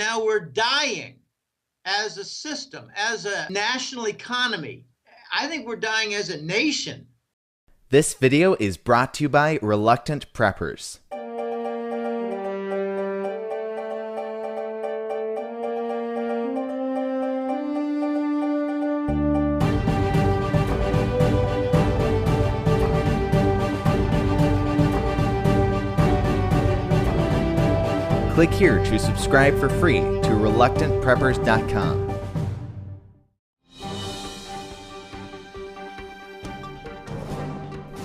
now we're dying as a system, as a national economy. I think we're dying as a nation. This video is brought to you by Reluctant Preppers. Click here to subscribe for free to reluctantpreppers.com.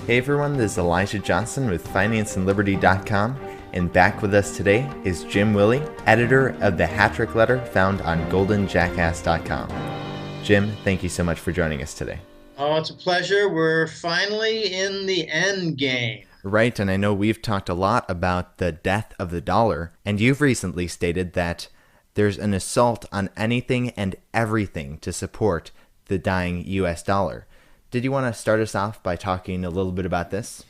Hey everyone, this is Elijah Johnson with financeandliberty.com, and back with us today is Jim Willie, editor of the Hat-Trick Letter found on goldenjackass.com. Jim, thank you so much for joining us today. Oh, it's a pleasure. We're finally in the end game. Right, and I know we've talked a lot about the death of the dollar, and you've recently stated that there's an assault on anything and everything to support the dying US dollar. Did you want to start us off by talking a little bit about this?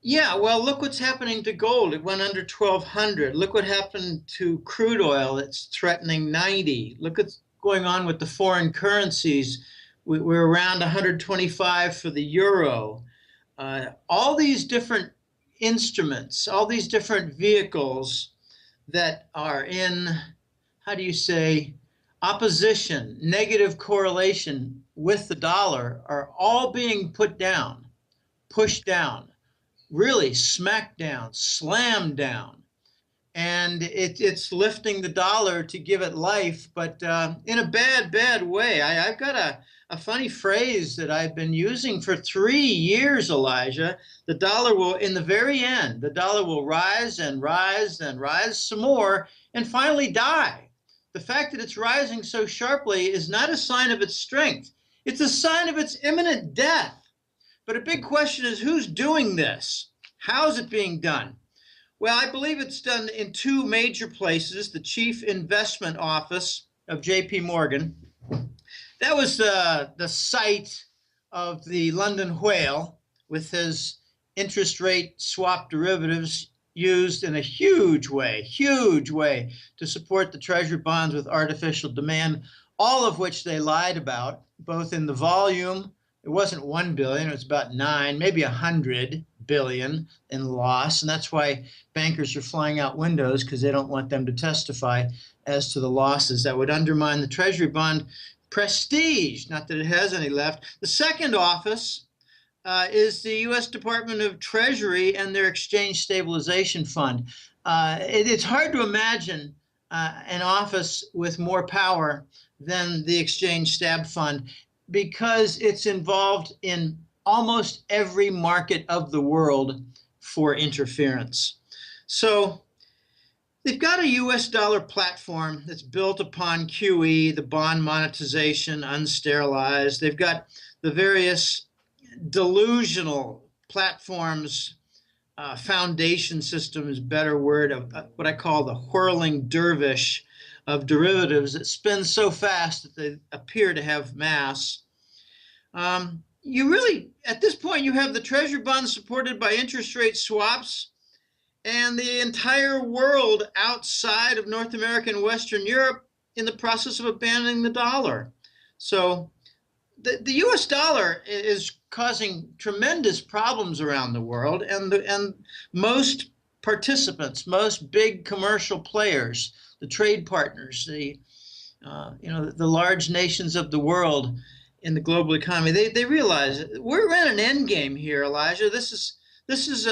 Yeah, well, look what's happening to gold. It went under 1,200. Look what happened to crude oil. It's threatening 90. Look what's going on with the foreign currencies. We're around 125 for the euro. All these different instruments, all these different vehicles that are in, how do you say, opposition, negative correlation with the dollar are all being put down, pushed down, really smacked down, slammed down. And it's lifting the dollar to give it life, but in a bad way. I've got a funny phrase that I've been using for 3 years, Elijah. The dollar will, in the very end, the dollar will rise and rise and rise some more and finally die. The fact that it's rising so sharply is not a sign of its strength. It's a sign of its imminent death. But a big question is, who's doing this? How is it being done? Well, I believe it's done in two major places. The Chief Investment Office of J.P. Morgan. That was the site of the London whale with his interest rate swap derivatives used in a huge way to support the treasury bonds with artificial demand, all of which they lied about, both in the volume. It wasn't 1 billion, it was about 9, maybe 100 billion in loss. And that's why bankers are flying out windows, because they don't want them to testify as to the losses that would undermine the treasury bond prestige, not that it has any left. The second office is the U.S. Department of Treasury and their Exchange Stabilization Fund. It's hard to imagine an office with more power than the Exchange Stab Fund, because it's involved in almost every market of the world for interference. So they've got a US dollar platform that's built upon QE, the bond monetization, unsterilized. They've got the various delusional platforms, foundation system is a better word, of what I call the whirling dervish of derivatives that spin so fast that they appear to have mass. You really, at this point, you have the treasury bonds supported by interest rate swaps, and the entire world outside of North America and Western Europe in the process of abandoning the dollar. So the US dollar is causing tremendous problems around the world, and most participants, most big commercial players, the trade partners, the large nations of the world in the global economy, they realize we're in an end game here, Elijah. This is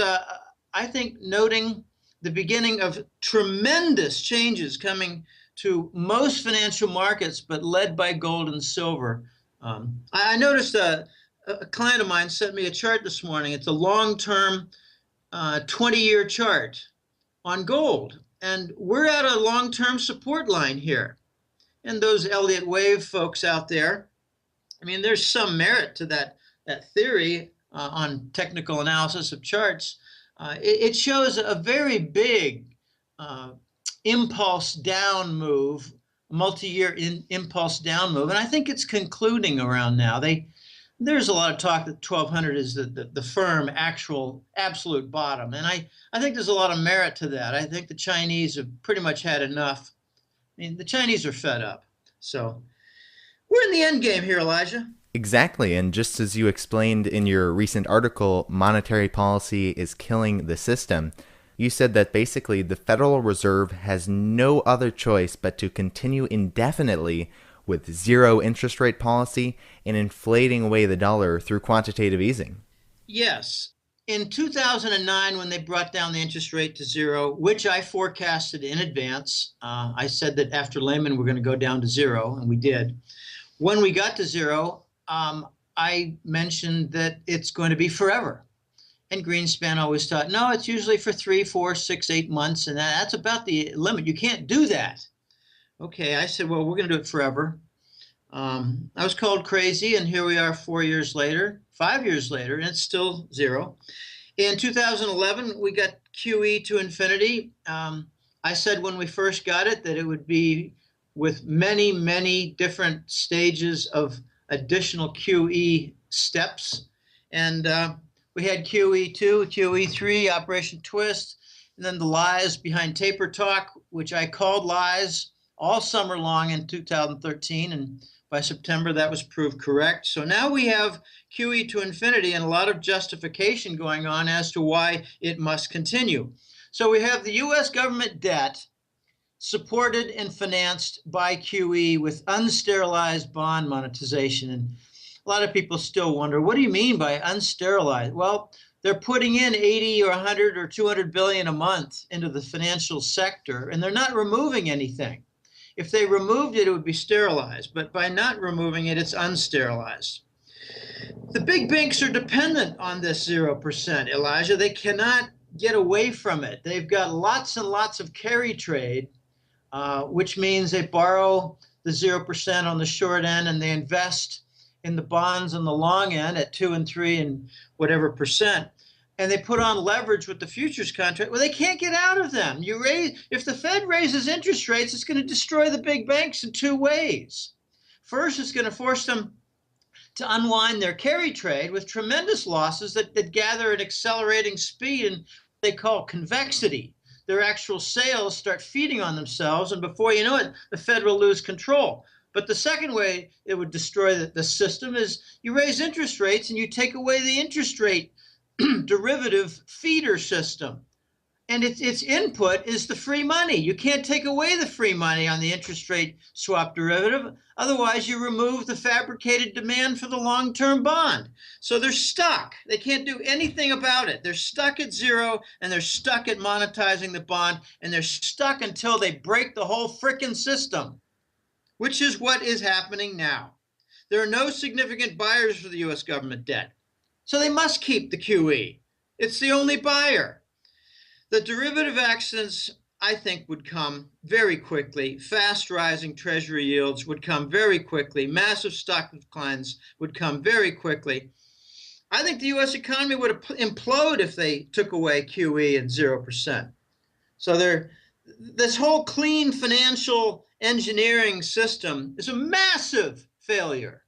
I think, noting the beginning of tremendous changes coming to most financial markets, but led by gold and silver. I noticed a client of mine sent me a chart this morning. It's a long-term 20-year chart on gold. And we're at a long-term support line here. And those Elliott wave folks out there, I mean, there's some merit to that theory on technical analysis of charts. It shows a very big impulse down move, multi-year impulse down move, and I think it's concluding around now. There's a lot of talk that 1,200 is the firm absolute bottom, and I think there's a lot of merit to that. I think the Chinese have pretty much had enough mean, the Chinese are fed up. So we're in the end game here, Elijah. Exactly. And just as you explained in your recent article, monetary policy is killing the system. You said that basically the Federal Reserve has no other choice but to continue indefinitely with zero interest rate policy and inflating away the dollar through quantitative easing. Yes. In 2009, when they brought down the interest rate to zero, which I forecasted in advance, I said that after Lehman, we're going to go down to zero, and we did. When we got to zero, I mentioned that it's going to be forever. And Greenspan always thought, no, it's usually for 3, 4, 6, 8 months, and that's about the limit. You can't do that. Okay, I said, well, we're going to do it forever. I was called crazy, and here we are 4 years later, 5 years later, and it's still zero. In 2011, we got QE to infinity. I said when we first got it that it would be with many, many different stages of additional QE steps. And we had QE2, QE3, Operation Twist, and then the lies behind taper talk, which I called lies all summer long in 2013. And by September, that was proved correct. So now we have QE to infinity and a lot of justification going on as to why it must continue. So we have the U.S. government debt supported and financed by QE with unsterilized bond monetization. And a lot of people still wonder, what do you mean by unsterilized? Well, they're putting in 80 or 100 or 200 billion a month into the financial sector, and they're not removing anything. If they removed it, it would be sterilized. But by not removing it, it's unsterilized. The big banks are dependent on this 0%, Elijah. They cannot get away from it. They've got lots and lots of carry trade, which means they borrow the 0% on the short end and they invest in the bonds on the long end at 2 and 3 and whatever percent. And they put on leverage with the futures contract. Well, they can't get out of them. If the Fed raises interest rates, it's going to destroy the big banks in two ways. First, it's going to force them to unwind their carry trade with tremendous losses that gather at accelerating speed and what they call convexity. Their actual sales start feeding on themselves, and before you know it, the Fed will lose control. But the second way it would destroy the system is you raise interest rates and you take away the interest rate derivative feeder system. And its input is the free money. You can't take away the free money on the interest rate swap derivative. Otherwise, you remove the fabricated demand for the long-term bond. So they're stuck. They can't do anything about it. They're stuck at zero, and they're stuck at monetizing the bond, and they're stuck until they break the whole frickin' system, which is what is happening now. There are no significant buyers for the U.S. government debt. So they must keep the QE. It's the only buyer. The derivative actions, I think, would come very quickly. Fast rising treasury yields would come very quickly. Massive stock declines would come very quickly. I think the U.S. economy would implode if they took away QE and 0%. So this whole clean financial engineering system is a massive failure.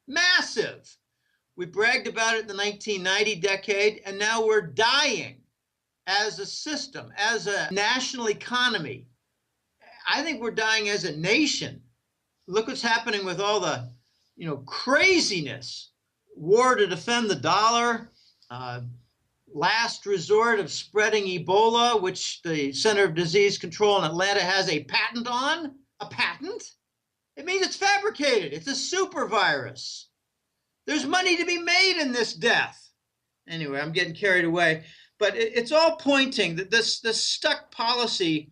Massive. We bragged about it in the 1990 decade, and now we're dying as a system, as a national economy. I think we're dying as a nation. Look what's happening with all the, craziness. War to defend the dollar, last resort of spreading Ebola, which the Center of Disease Control in Atlanta has a patent on. A patent? It means it's fabricated. It's a super virus. There's money to be made in this death. Anyway, I'm getting carried away. But it's all pointing that this stuck policy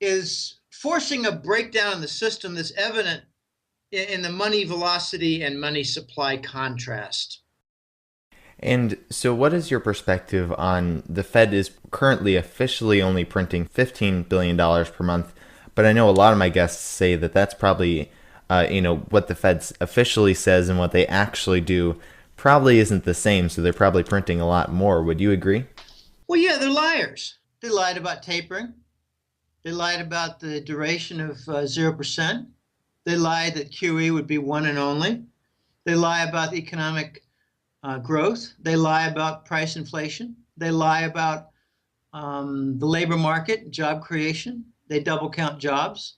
is forcing a breakdown in the system that's evident in the money velocity and money supply contrast. And so what is your perspective on the Fed is currently officially only printing $15 billion per month, but I know a lot of my guests say that that's probably, what the Fed officially says and what they actually do probably isn't the same, so they're probably printing a lot more. Would you agree? Well, yeah, they're liars. They lied about tapering. They lied about the duration of 0%. They lied that QE would be one and only. They lie about economic growth. They lie about price inflation. They lie about the labor market, job creation. They double count jobs.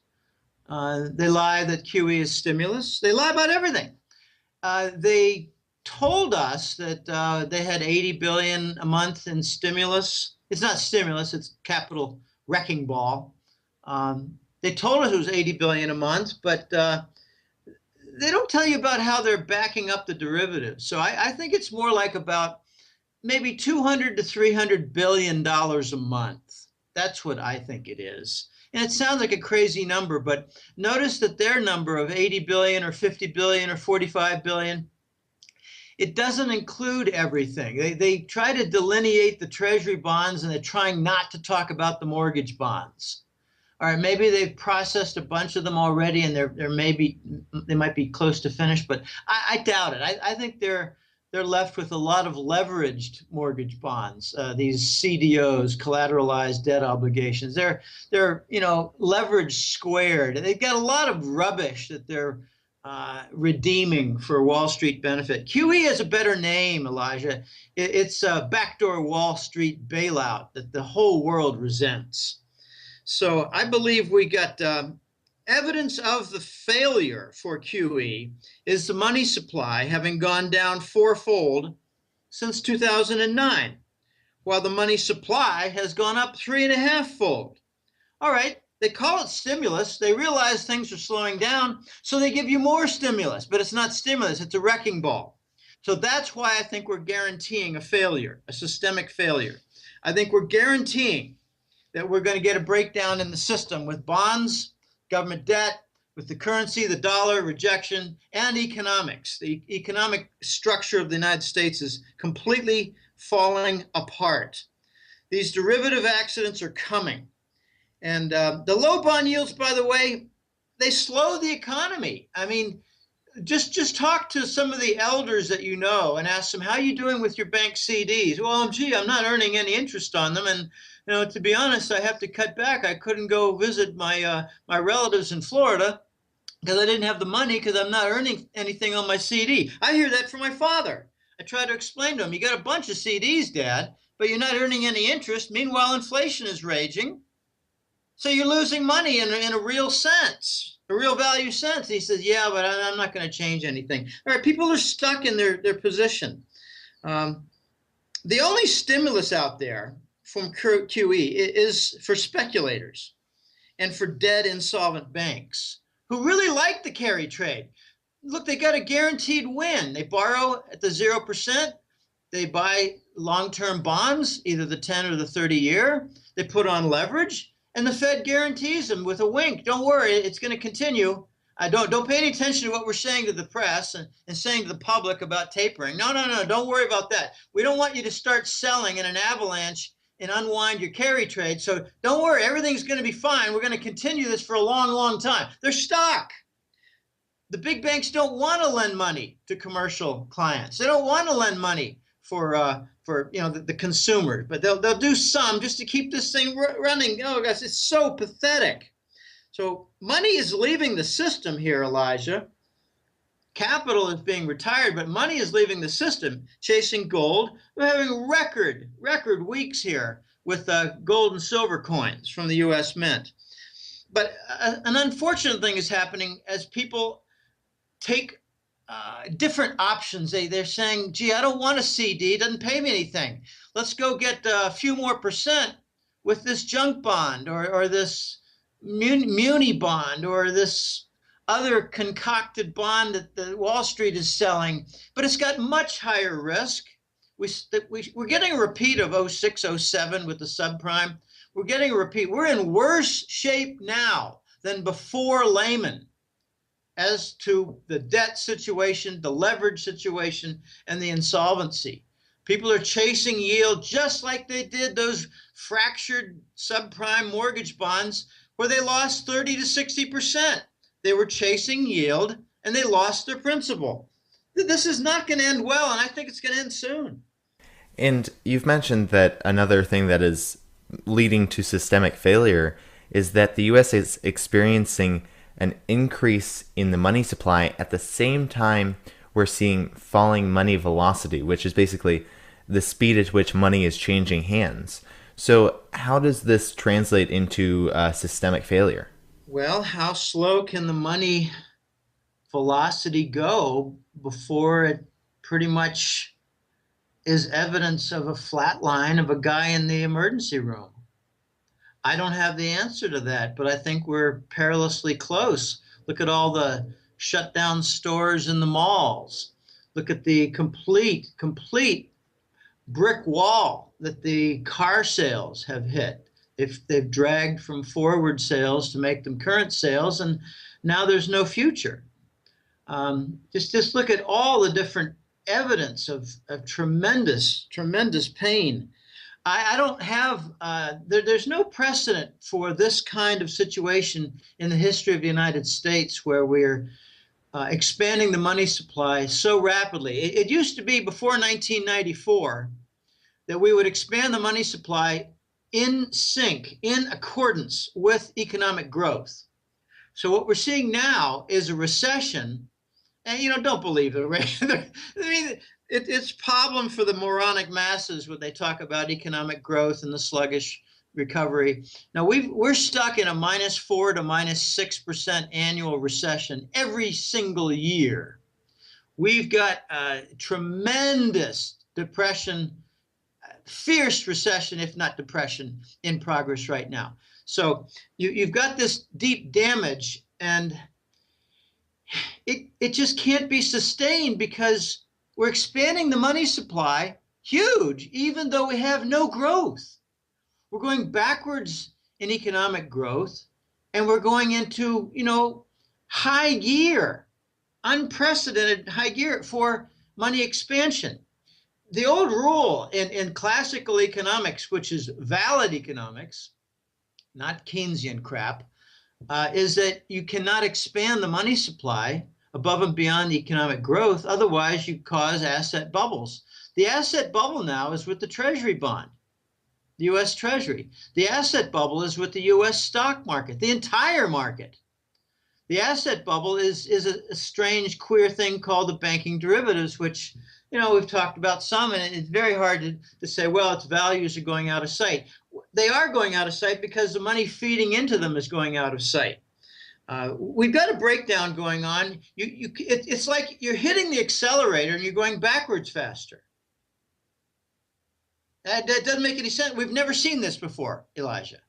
They lie that QE is stimulus. They lie about everything. They told us that they had 80 billion a month in stimulus. It's not stimulus, it's capital wrecking ball. They told us it was 80 billion a month, but they don't tell you about how they're backing up the derivatives. So I think it's more like about maybe 200 to 300 billion dollars a month. That's what I think it is. And it sounds like a crazy number, but notice that their number of 80 billion or 50 billion or 45 billion, it doesn't include everything. They try to delineate the treasury bonds, and they're trying not to talk about the mortgage bonds. All right, maybe they've processed a bunch of them already, and they might be close to finished, but I doubt it. I think they're left with a lot of leveraged mortgage bonds. These CDOs, collateralized debt obligations. They're leverage squared. They've got a lot of rubbish that they're redeeming for Wall Street benefit. QE has a better name, Elijah. It's a backdoor Wall Street bailout that the whole world resents. So I believe we got evidence of the failure for QE is the money supply having gone down fourfold since 2009, while the money supply has gone up 3.5-fold. All right, they call it stimulus. They realize things are slowing down, so they give you more stimulus, but it's not stimulus, it's a wrecking ball. So that's why I think we're guaranteeing a failure, a systemic failure. I think we're guaranteeing that we're going to get a breakdown in the system with bonds, government debt, with the currency, the dollar, rejection, and economics. The economic structure of the United States is completely falling apart. These derivative accidents are coming. And the low bond yields, by the way, they slow the economy. I mean, just talk to some of the elders that you know and ask them, how are you doing with your bank CDs? Well, gee, I'm not earning any interest on them. And to be honest, I have to cut back. I couldn't go visit my relatives in Florida because I didn't have the money because I'm not earning anything on my CD. I hear that from my father. I try to explain to him, you got a bunch of CDs, Dad, but you're not earning any interest. Meanwhile, inflation is raging. So you're losing money in a real sense, a real value sense. He says, yeah, but I'm not going to change anything. All right, people are stuck in their position. The only stimulus out there from QE is for speculators and for dead insolvent banks who really like the carry trade. Look, they got a guaranteed win. They borrow at the 0%. They buy long-term bonds, either the 10 or the 30-year. They put on leverage, and the Fed guarantees them with a wink. Don't worry, it's going to continue. Don't pay any attention to what we're saying to the press and saying to the public about tapering. No, don't worry about that. We don't want you to start selling in an avalanche and unwind your carry trade. So don't worry, everything's going to be fine. We're going to continue this for a long, long time. They're stuck. The big banks don't want to lend money to commercial clients. They don't want to lend money for the consumer, but they'll do some just to keep this thing running. Oh, guys, it's so pathetic. So money is leaving the system here, Elijah. Capital is being retired, but money is leaving the system, chasing gold. We're having record weeks here with gold and silver coins from the U.S. Mint. But an unfortunate thing is happening as people take different options. They're saying, gee, I don't want a CD. It doesn't pay me anything. Let's go get a few more percent with this junk bond or this muni bond or this other concocted bond that the Wall Street is selling, but it's got much higher risk. We're getting a repeat of 06, 07 with the subprime. We're getting a repeat. We're in worse shape now than before Lehman as to the debt situation, the leverage situation, and the insolvency. People are chasing yield just like they did those fractured subprime mortgage bonds where they lost 30 to 60%. They were chasing yield, and they lost their principal. This is not going to end well, and I think it's going to end soon. And you've mentioned that another thing that is leading to systemic failure is that the U.S. is experiencing an increase in the money supply at the same time we're seeing falling money velocity, which is basically the speed at which money is changing hands. So how does this translate into systemic failure? Well, how slow can the money velocity go before it pretty much is evidence of a flat line of a guy in the emergency room? I don't have the answer to that, but I think we're perilously close. Look at all the shut down stores in the malls. Look at the complete brick wall that the car sales have hit. If they've dragged from forward sales to make them current sales, and now there's no future. Just look at all the different evidence of tremendous pain. I don't have there's no precedent for this kind of situation in the history of the United States where we're expanding the money supply so rapidly. It used to be before 1994 that we would expand the money supply in sync, in accordance with economic growth. So what we're seeing now is a recession, and don't believe it, right? I mean, it's a problem for the moronic masses when they talk about economic growth and the sluggish recovery. Now we're stuck in a -4 to -6% annual recession every single year. We've got tremendous depression, fierce recession, if not depression, in progress right now. So you've got this deep damage, and it just can't be sustained because we're expanding the money supply huge, even though we have no growth. We're going backwards in economic growth, and we're going into, high gear, unprecedented high gear for money expansion. The old rule in classical economics, which is valid economics, not Keynesian crap, is that you cannot expand the money supply above and beyond economic growth. Otherwise, you cause asset bubbles. The asset bubble now is with the Treasury bond, the U.S. Treasury. The asset bubble is with the U.S. stock market, the entire market. The asset bubble is a strange, queer thing called the banking derivatives, which we've talked about some, and it's very hard to say, well, its values are going out of sight. They are going out of sight because the money feeding into them is going out of sight. We've got a breakdown going on. It's like you're hitting the accelerator and you're going backwards faster. That doesn't make any sense. We've never seen this before, Elijah.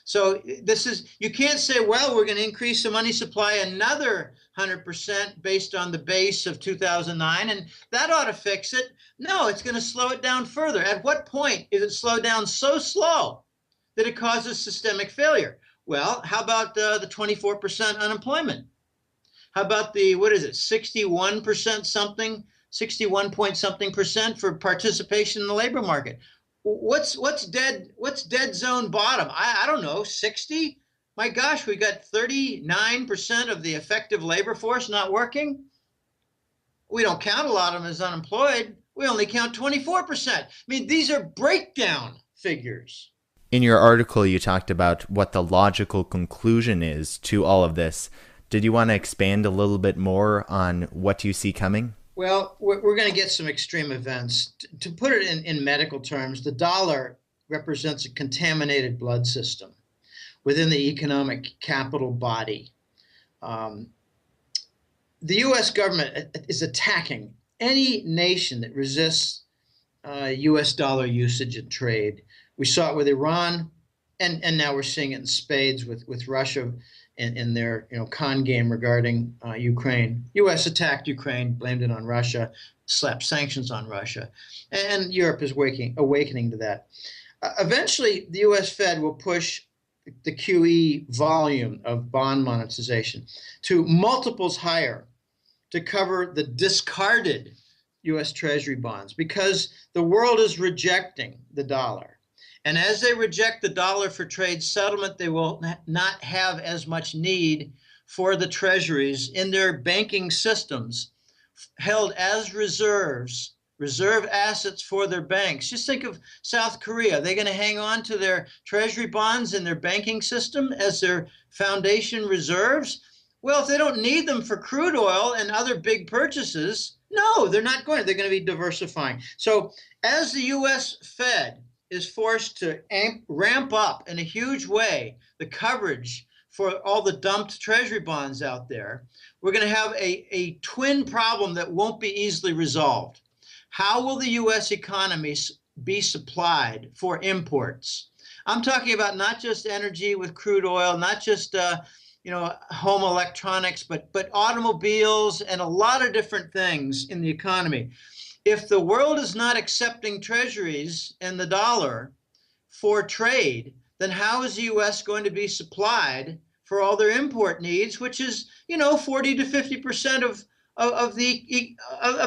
So you can't say, well, we're going to increase the money supply another 100% based on the base of 2009, and that ought to fix it. No, it's going to slow it down further. At what point is it slowed down so slow that it causes systemic failure? Well, how about the 24% unemployment? How about the, 61% something, 61 point something percent for participation in the labor market? What's dead zone bottom? I don't know, 60? My gosh, we got 39% of the effective labor force not working. We don't count a lot of them as unemployed. We only count 24%. I mean, these are breakdown figures. In your article, you talked about what the logical conclusion is to all of this. Did you want to expand a little bit more on what you see coming? Well, we're going to get some extreme events. To put it in medical terms, the dollar represents a contaminated blood system within the economic capital body. The U.S. government is attacking any nation that resists U.S. dollar usage and trade. We saw it with Iran, and now we're seeing it in spades with Russia in their con game regarding Ukraine. U.S. attacked Ukraine, blamed it on Russia, slapped sanctions on Russia, and Europe is awakening to that. Eventually, the U.S. Fed will push the QE volume of bond monetization to multiples higher to cover the discarded U.S. Treasury bonds because the world is rejecting the dollar. And as they reject the dollar for trade settlement, they will not have as much need for the treasuries in their banking systems held as reserves, reserve assets for their banks. Just think of South Korea. Are they going to hang on to their treasury bonds in their banking system as their foundation reserves? Well, if they don't need them for crude oil and other big purchases, no, they're not going to. They're going to be diversifying. So as the U.S. Fed is forced to ramp up in a huge way the coverage for all the dumped treasury bonds out there, we're going to have a twin problem that won't be easily resolved. How will the U.S. economy be supplied for imports? I'm talking about not just energy with crude oil, not just home electronics, but automobiles and a lot of different things in the economy. If the world is not accepting treasuries and the dollar for trade, then how is the U.S. going to be supplied for all their import needs, which is 40 to 50% of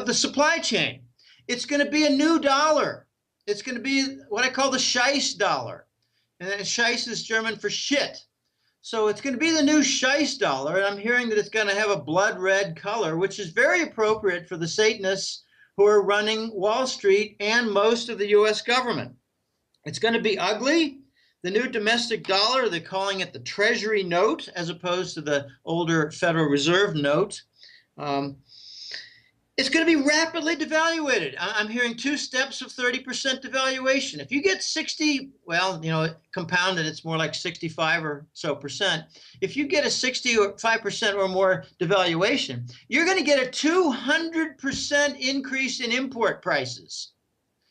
the supply chain? It's going to be a new dollar. It's going to be what I call the Scheiss dollar, and Scheiss is German for shit. So it's going to be the new Scheiss dollar, and I'm hearing that it's going to have a blood red color, which is very appropriate for the Satanists who are running Wall Street and most of the U.S. government. It's going to be ugly. The new domestic dollar, they're calling it the Treasury note as opposed to the older Federal Reserve note. It's going to be rapidly devaluated. I'm hearing 2 steps of 30% devaluation. If you get 60, compounded, it's more like 65 or so percent. If you get a 65% or more devaluation, you're going to get a 200% increase in import prices.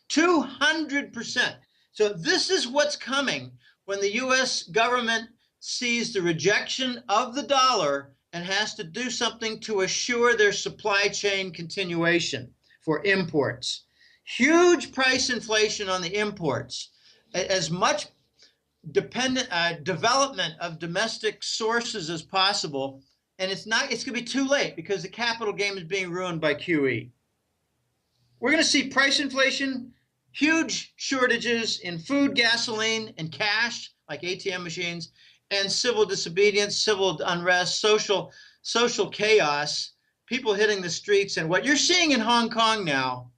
200%. So this is what's coming when the U.S. government sees the rejection of the dollar and has to do something to assure their supply chain continuation for imports. Huge price inflation on the imports. As much development of domestic sources as possible, and it's going to be too late because the capital game is being ruined by QE. We're going to see price inflation, huge shortages in food, gasoline, and cash, like ATM machines, and civil disobedience, civil unrest, social chaos, people hitting the streets. And what you're seeing in Hong Kong now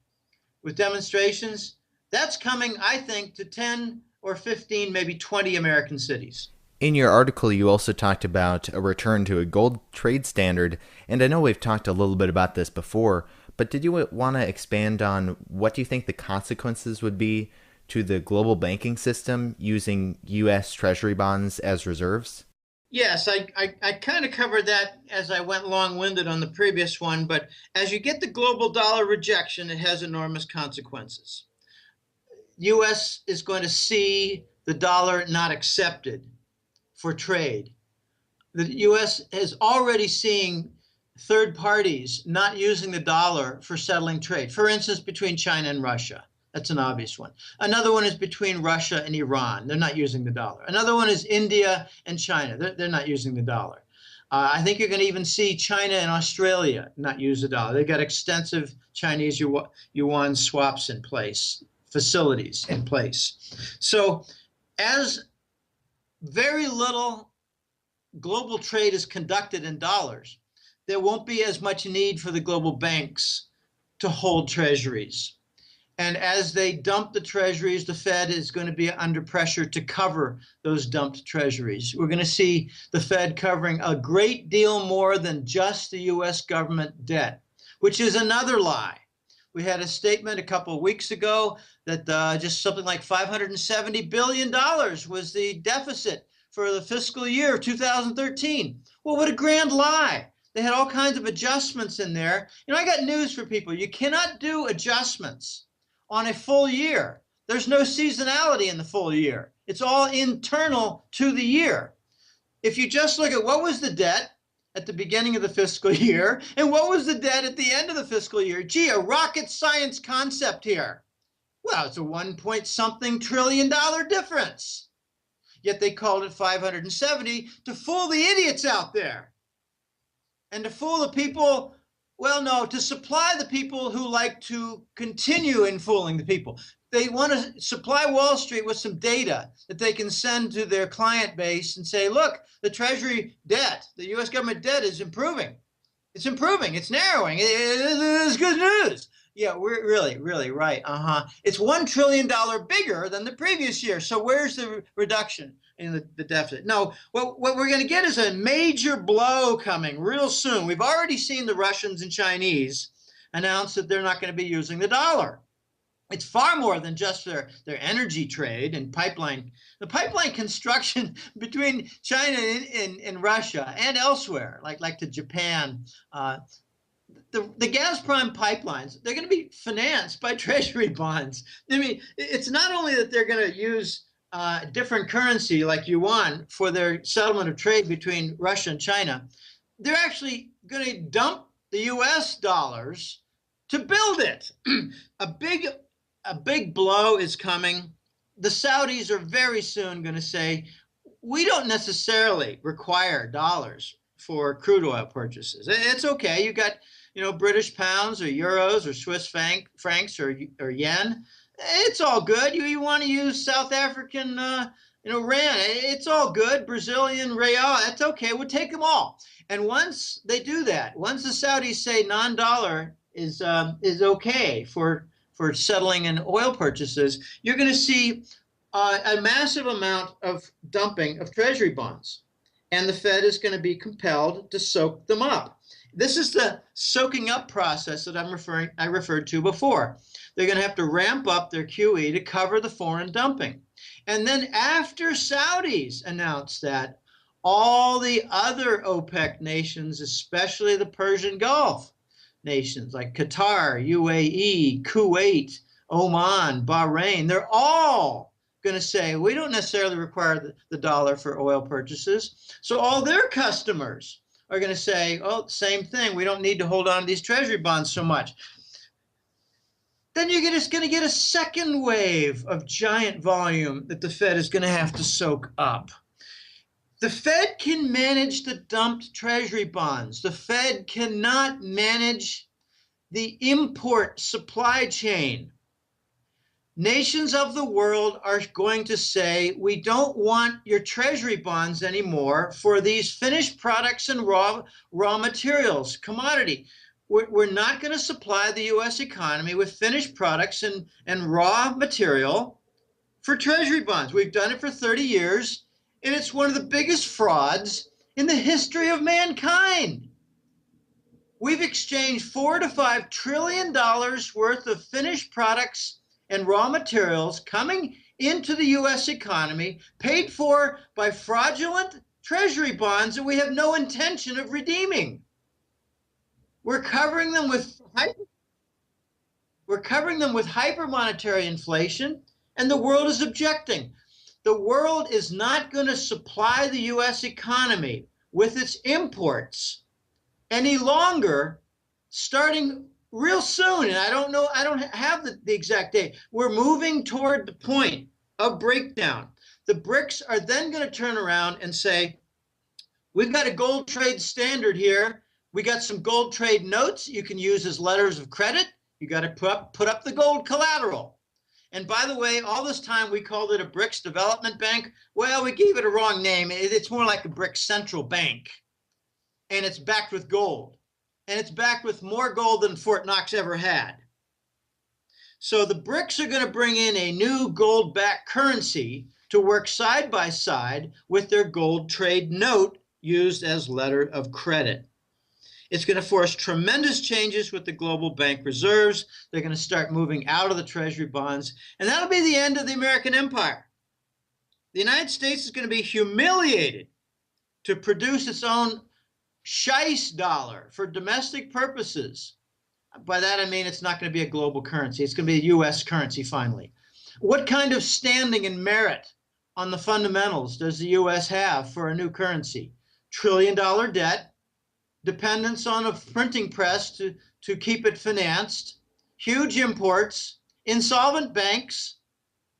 with demonstrations, that's coming, I think, to 10 or 15, maybe 20 American cities. In your article, you also talked about a return to a gold trade standard, and I know we've talked a little bit about this before, but did you want to expand on what you think the consequences would be to the global banking system using U.S. Treasury bonds as reserves? Yes, I kind of covered that as I went long-winded on the previous one, but as you get the global dollar rejection, it has enormous consequences. U.S. is going to see the dollar not accepted for trade. The U.S. is already seeing third parties not using the dollar for settling trade. For instance, between China and Russia. That's an obvious one. Another one is between Russia and Iran. They're not using the dollar. Another one is India and China. They're not using the dollar. I think you're going to even see China and Australia not use the dollar. They've got extensive Chinese yuan swaps in place, facilities in place. So as very little global trade is conducted in dollars, there won't be as much need for the global banks to hold treasuries. And as they dump the treasuries, the Fed is going to be under pressure to cover those dumped treasuries. We're going to see the Fed covering a great deal more than just the U.S. government debt, which is another lie. We had a statement a couple of weeks ago that just something like $570 billion was the deficit for the fiscal year of 2013. Well, what a grand lie. They had all kinds of adjustments in there. I got news for people. You cannot do adjustments on a full year. There's no seasonality in the full year. It's all internal to the year. If you just look at what was the debt at the beginning of the fiscal year and what was the debt at the end of the fiscal year, gee, a rocket science concept here. Well, it's a 1-point-something trillion dollar difference. Yet they called it 570 to fool the idiots out there. And to fool the people, well, no, to supply the people who like to continue in fooling the people. They want to supply Wall Street with some data that they can send to their client base and say, look, the Treasury debt, the U.S. government debt is improving. It's improving. It's narrowing. It's good news. Yeah, we're really right. It's $1 trillion bigger than the previous year. So where's the reduction in the deficit? No, what we're going to get is a major blow coming real soon. We've already seen the Russians and Chinese announce that they're not going to be using the dollar. It's far more than just their energy trade and pipeline. The pipeline construction between China and Russia and elsewhere, like to Japan, the Gazprom pipelines, they're going to be financed by treasury bonds. I mean, it's not only that they're going to use different currency like yuan for their settlement of trade between Russia and China, they're actually going to dump the US dollars to build it. A big blow is coming. The Saudis are very soon going to say, we don't necessarily require dollars for crude oil purchases. It's okay. You got, British pounds or euros or Swiss francs or yen. It's all good. You want to use South African, rand. It's all good. Brazilian real. It's okay. We'll take them all. And once they do that, once the Saudis say non-dollar is okay for settling in oil purchases, you're going to see a massive amount of dumping of treasury bonds. And the Fed is going to be compelled to soak them up. This is the soaking up process that I referred to before. They're going to have to ramp up their QE to cover the foreign dumping. And then after Saudis announce that, all the other OPEC nations, especially the Persian Gulf nations like Qatar, UAE, Kuwait, Oman, Bahrain, they're all going to say, we don't necessarily require the dollar for oil purchases. So all their customers are going to say, oh, same thing. We don't need to hold on to these treasury bonds so much. Then you're just going to get a second wave of giant volume that the Fed is going to have to soak up. The Fed can manage the dumped treasury bonds. The Fed cannot manage the import supply chain. Nations of the world are going to say, we don't want your treasury bonds anymore for these finished products and raw materials, commodity. We're not going to supply the U.S. economy with finished products and raw material for treasury bonds. We've done it for 30 years. And it's one of the biggest frauds in the history of mankind. We've exchanged $4 to $5 trillion worth of finished products and raw materials coming into the U.S. economy, paid for by fraudulent treasury bonds that we have no intention of redeeming. We're covering them with hypermonetary inflation, and the world is objecting. The world is not going to supply the U.S. economy with its imports any longer, starting real soon. And I don't have the exact date. We're moving toward the point of breakdown. The BRICS are then going to turn around and say, we've got a gold trade standard here. We got some gold trade notes you can use as letters of credit. You got to put up the gold collateral. And by the way, all this time we called it a BRICS Development Bank. Well, we gave it a wrong name. It's more like a BRICS Central Bank. And it's backed with gold. And it's backed with more gold than Fort Knox ever had. So the BRICS are going to bring in a new gold-backed currency to work side by side with their gold trade note used as letter of credit. It's going to force tremendous changes with the global bank reserves. They're going to start moving out of the treasury bonds, and that'll be the end of the American empire. The United States is going to be humiliated to produce its own shice dollar for domestic purposes. By that I mean it's not going to be a global currency. It's going to be a U.S. currency finally. What kind of standing and merit on the fundamentals does the U.S. have for a new currency? Trillion-dollar debt, dependence on a printing press to keep it financed, huge imports, insolvent banks,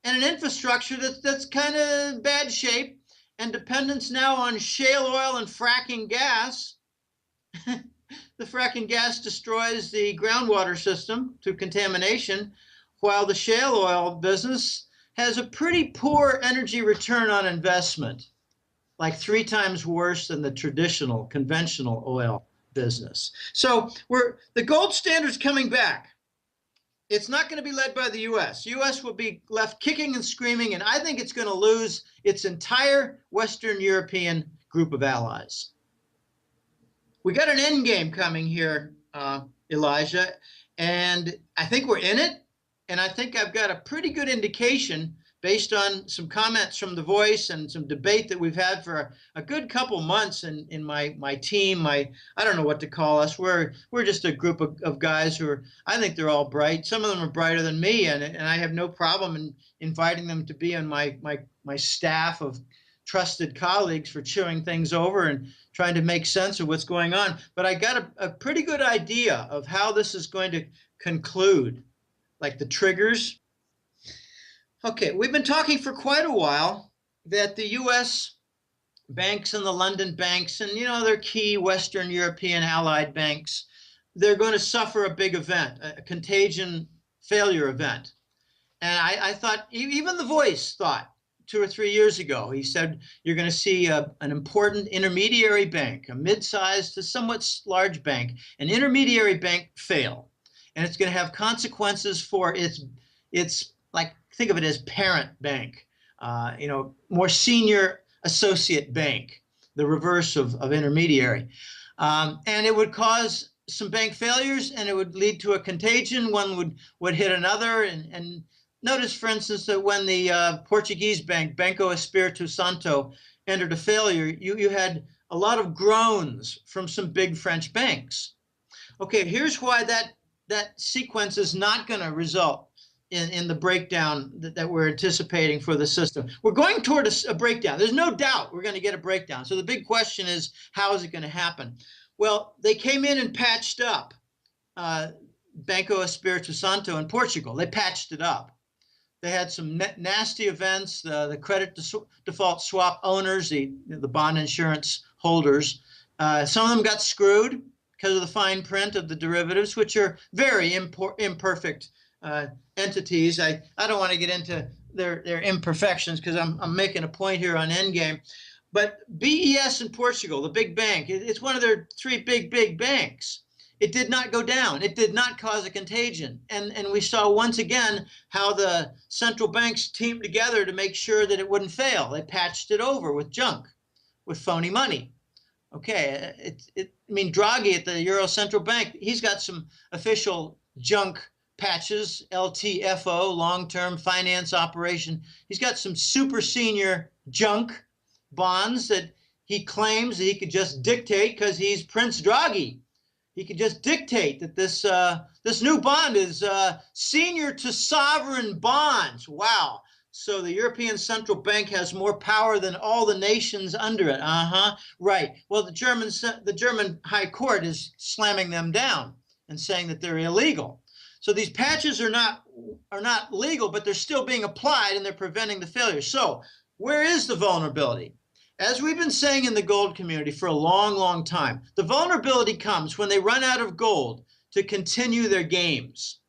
and an infrastructure that's kind of bad shape, and dependence now on shale oil and fracking gas. The fracking gas destroys the groundwater system to contamination, while the shale oil business has a pretty poor energy return on investment, like 3 times worse than the traditional, conventional oil business. So the gold standard's coming back. It's not going to be led by the U.S. The U.S. will be left kicking and screaming, and I think it's going to lose its entire Western European group of allies. We got an end game coming here, Elijah, and I think we're in it. And I think I've got a pretty good indication based on some comments from The Voice and some debate that we've had for a good couple months in my team. I don't know what to call us. We're just a group of guys who are, I think they're all bright. Some of them are brighter than me, and I have no problem in inviting them to be on my staff of trusted colleagues for chewing things over and trying to make sense of what's going on. But I got a pretty good idea of how this is going to conclude, like the triggers. Okay, we've been talking for quite a while that the U.S. banks and the London banks and, their key Western European allied banks, they're going to suffer a big event, a contagion failure event. And I thought, even The Voice thought 2 or 3 years ago, he said, you're going to see an important intermediary bank, a mid-sized to somewhat large bank, an intermediary bank fail. And it's going to have consequences for its like, think of it as parent bank, more senior associate bank, the reverse of intermediary. And it would cause some bank failures, and it would lead to a contagion. One would hit another. And notice, for instance, that when the Portuguese bank, Banco Espírito Santo, entered a failure, you had a lot of groans from some big French banks. Okay, here's why that sequence is not going to result in the breakdown that we're anticipating for the system. We're going toward a breakdown. There's no doubt we're going to get a breakdown. So the big question is, how is it going to happen? Well, they came in and patched up Banco Espírito Santo in Portugal. They patched it up. They had some nasty events. The credit default swap owners, the bond insurance holders, some of them got screwed because of the fine print of the derivatives, which are very imperfect entities. I don't want to get into their imperfections because I'm making a point here on Endgame. But BES in Portugal, the big bank, it's one of their 3 big banks. It did not go down. It did not cause a contagion. And we saw once again how the central banks teamed together to make sure that it wouldn't fail. They patched it over with junk, with phony money. Okay, Draghi at the Euro Central Bank, he's got some official junk patches, LTFO, long-term finance operation. He's got some super senior junk bonds that he claims that he could just dictate because he's Prince Draghi. He could just dictate that this new bond is senior to sovereign bonds. Wow. So the European Central Bank has more power than all the nations under it. Right. Well, the German High Court is slamming them down and saying that they're illegal. So these patches are not legal, but they're still being applied and they're preventing the failure. So where is the vulnerability? As we've been saying in the gold community for a long time, the vulnerability comes when they run out of gold to continue their games.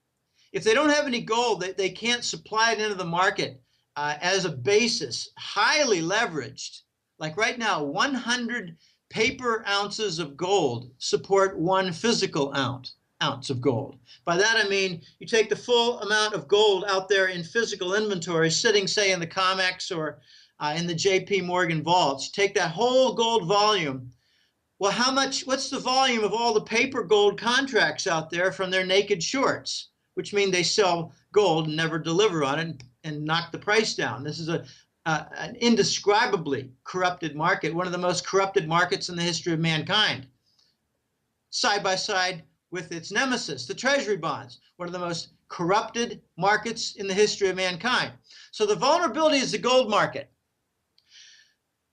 If they don't have any gold, they can't supply it into the market as a basis, highly leveraged. Like right now, 100 paper ounces of gold support 1 physical ounce of gold. By that I mean you take the full amount of gold out there in physical inventory sitting, say, in the COMEX or in the JP Morgan vaults. Take that whole gold volume. Well, what's the volume of all the paper gold contracts out there from their naked shorts, which mean they sell gold and never deliver on it and knock the price down. This is an indescribably corrupted market, one of the most corrupted markets in the history of mankind, side by side with its nemesis, the treasury bonds, one of the most corrupted markets in the history of mankind. So the vulnerability is the gold market.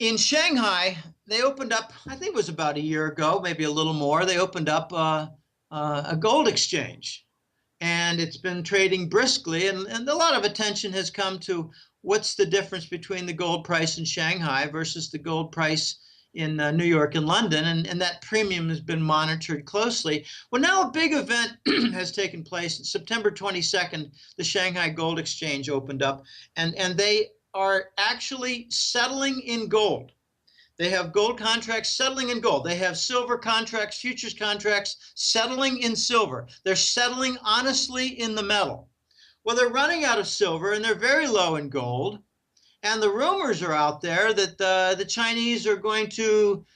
In Shanghai, they opened up, I think it was about a year ago, maybe a little more, they opened up a gold exchange. And it's been trading briskly, and a lot of attention has come to what's the difference between the gold price in Shanghai versus the gold price in New York and London, and that premium has been monitored closely. Well, now a big event has taken place. September 22nd, the Shanghai Gold Exchange opened up, and they are actually settling in gold. They have gold contracts settling in gold. They have silver contracts, futures contracts settling in silver. They're settling honestly in the metal. Well, they're running out of silver, and they're very low in gold. And the rumors are out there that the Chinese are going to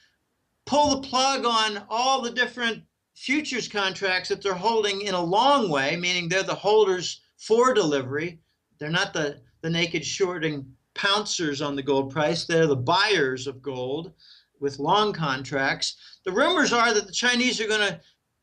pull the plug on all the different futures contracts that they're holding in a long way, meaning they're the holders for delivery. They're not the naked shorting pouncers on the gold price. They're the buyers of gold with long contracts. The rumors are that the Chinese are going to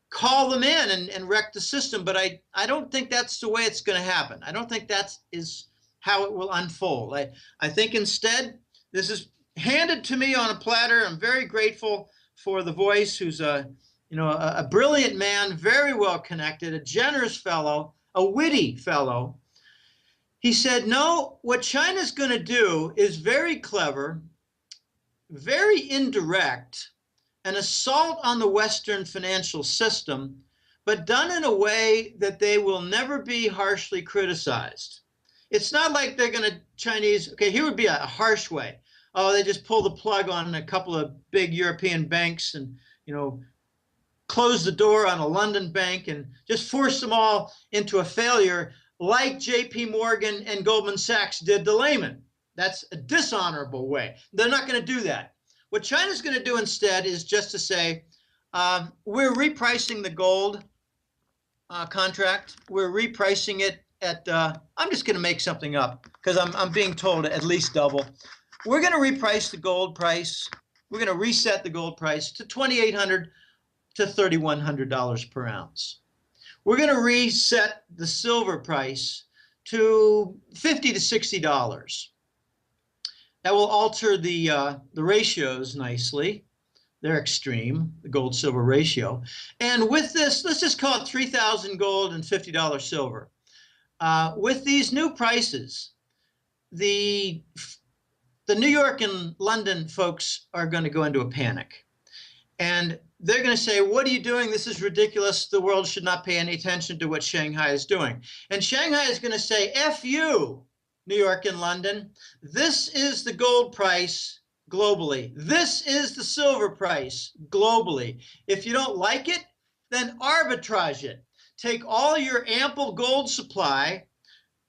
call them in and wreck the system, but I don't think that's the way it's going to happen. I don't think that is how it will unfold. I think instead this is handed to me on a platter. I'm very grateful for the Voice, who's a brilliant man, very well connected, a generous fellow, a witty fellow. He said, no, what China's going to do is very clever, very indirect, an assault on the Western financial system, but done in a way that they will never be harshly criticized. It's not like they're going to Chinese, okay, here would be a harsh way. Oh, they just pull the plug on a couple of big European banks and, close the door on a London bank and just force them all into a failure like JP Morgan and Goldman Sachs did to Lehman. That's a dishonorable way. They're not going to do that. What China's going to do instead is just to say, we're repricing the gold contract. We're repricing it at, I'm just going to make something up because I'm being told at least double. We're going to reprice the gold price. We're going to reset the gold price to $2,800 to $3,100 per ounce. We're going to reset the silver price to $50 to $60. That will alter the ratios nicely. They're extreme, the gold-silver ratio. And with this, let's just call it 3,000 gold and $50 silver. With these new prices, the New York and London folks are going to go into a panic. And they're going to say, what are you doing? This is ridiculous. The world should not pay any attention to what Shanghai is doing. And Shanghai is going to say, F you, New York and London. This is the gold price globally. This is the silver price globally. If you don't like it, then arbitrage it. Take all your ample gold supply,